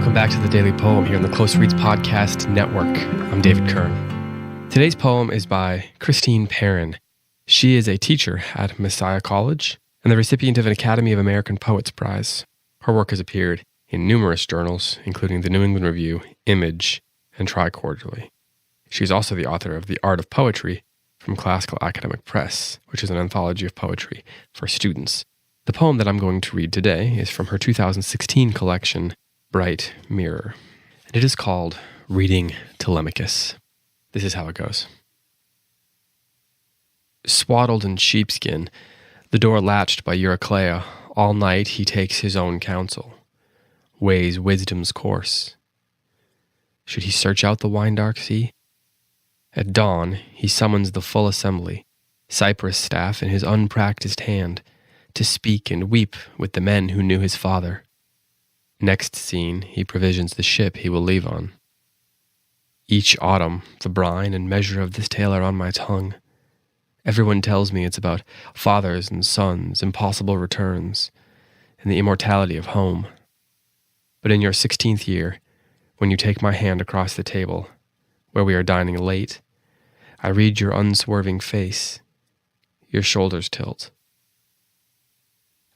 Welcome back to the Daily Poem here on the Close Reads Podcast Network. I'm David Kern. Today's poem is by Christine Perrin. She is a teacher at Messiah College and the recipient of an Academy of American Poets Prize. Her work has appeared in numerous journals, including the New England Review, Image, and Triquarterly. She is also the author of The Art of Poetry from Classical Academic Press, which is an anthology of poetry for students. The poem that I'm going to read today is from her 2016 collection, Bright Mirror, and it is called Reading Telemachus. This is how it goes. Swaddled in sheepskin, the door latched by Eurycleia, all night he takes his own counsel, weighs wisdom's course. Should he search out the wine-dark sea? At dawn he summons the full assembly, cypress staff in his unpracticed hand, to speak and weep with the men who knew his father. Next scene, he provisions the ship he will leave on. Each autumn, the brine and measure of this tale are on my tongue. Everyone tells me it's about fathers and sons, impossible returns, and the immortality of home. But in your 16th year, when you take my hand across the table, where we are dining late, I read your unswerving face, your shoulders tilt.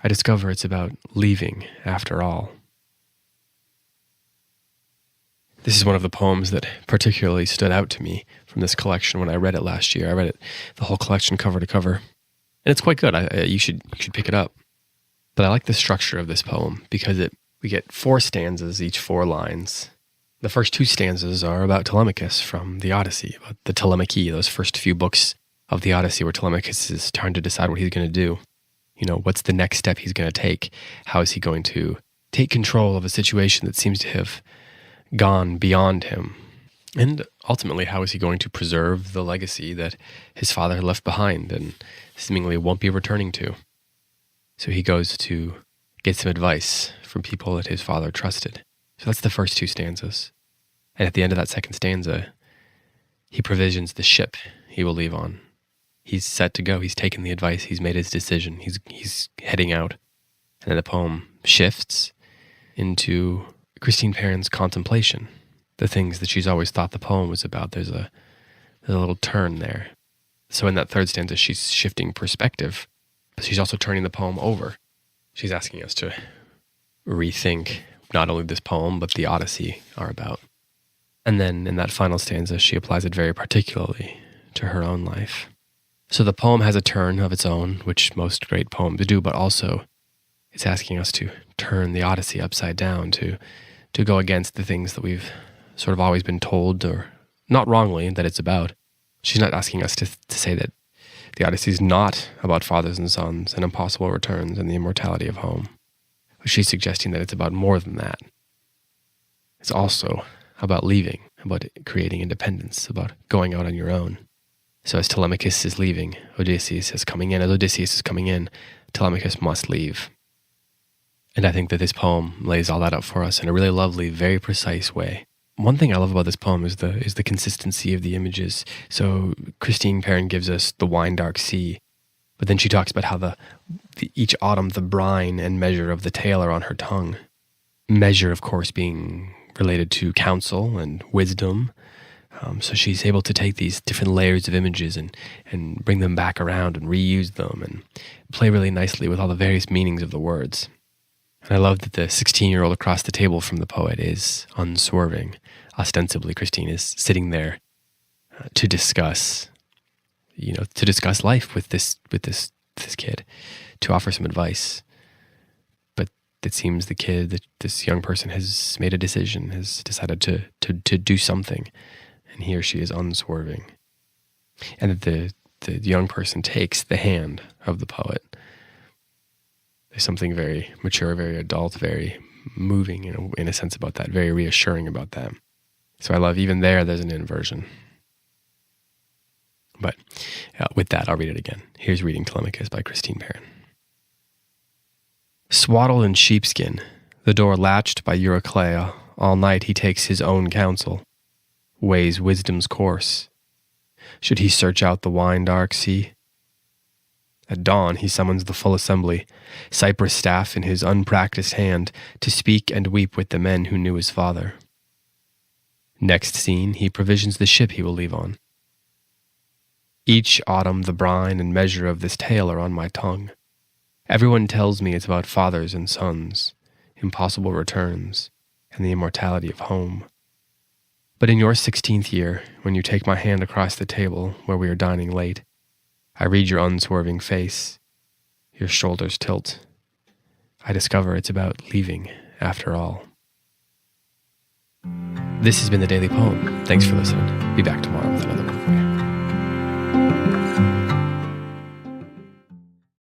I discover it's about leaving after all. This is one of the poems that particularly stood out to me from this collection when I read it last year. I read it, the whole collection cover to cover, and it's quite good. You should pick it up. But I like the structure of this poem because we get 4 stanzas, each 4 lines. The first 2 stanzas are about Telemachus from the Odyssey, about the Telemachy, those first few books of the Odyssey where Telemachus is trying to decide what he's going to do. You know, what's the next step he's going to take? How is he going to take control of a situation that seems to have gone beyond him? And ultimately, how is he going to preserve the legacy that his father had left behind and seemingly won't be returning to? So he goes to get some advice from people that his father trusted. So that's the first 2 stanzas. And at the end of that second stanza, he provisions the ship he will leave on. He's set to go. He's taken the advice. He's made his decision. He's heading out. And then the poem shifts into Christine Perrin's contemplation, the things that she's always thought the poem was about. There's a little turn there. So in that third stanza, she's shifting perspective, but she's also turning the poem over. She's asking us to rethink not only this poem, but the Odyssey are about. And then in that final stanza, she applies it very particularly to her own life. So the poem has a turn of its own, which most great poems do, but also it's asking us to turn the Odyssey upside down, to go against the things that we've sort of always been told, or not wrongly, that it's about. She's not asking us to say that the Odyssey is not about fathers and sons and impossible returns and the immortality of home. But she's suggesting that it's about more than that. It's also about leaving, about creating independence, about going out on your own. So as Telemachus is leaving, Odysseus is coming in. As Odysseus is coming in, Telemachus must leave. And I think that this poem lays all that out for us in a really lovely, very precise way. One thing I love about this poem is the consistency of the images. So Christine Perrin gives us the wine-dark sea, but then she talks about how each autumn the brine and measure of the tale are on her tongue. Measure, of course, being related to counsel and wisdom. So she's able to take these different layers of images and bring them back around and reuse them and play really nicely with all the various meanings of the words. And I love that the 16-year-old across the table from the poet is unswerving. Ostensibly, Christine is sitting there to discuss life with this kid, to offer some advice. But it seems this young person has made a decision, has decided to do something, and he or she is unswerving. And that the young person takes the hand of the poet. There's something very mature, very adult, very moving in a sense about that, very reassuring about that. So I love, even there's an inversion. But with that, I'll read it again. Here's Reading Telemachus by Christine Perrin. Swaddled in sheepskin, the door latched by Eurycleia, all night he takes his own counsel, weighs wisdom's course. Should he search out the wine-dark sea? At dawn, he summons the full assembly, cypress staff in his unpracticed hand, to speak and weep with the men who knew his father. Next scene, he provisions the ship he will leave on. Each autumn, the brine and measure of this tale are on my tongue. Everyone tells me it's about fathers and sons, impossible returns, and the immortality of home. But in your 16th year, when you take my hand across the table where we are dining late, I read your unswerving face. Your shoulders tilt. I discover it's about leaving after all. This has been the Daily Poem. Thanks for listening. Be back tomorrow with another one for you.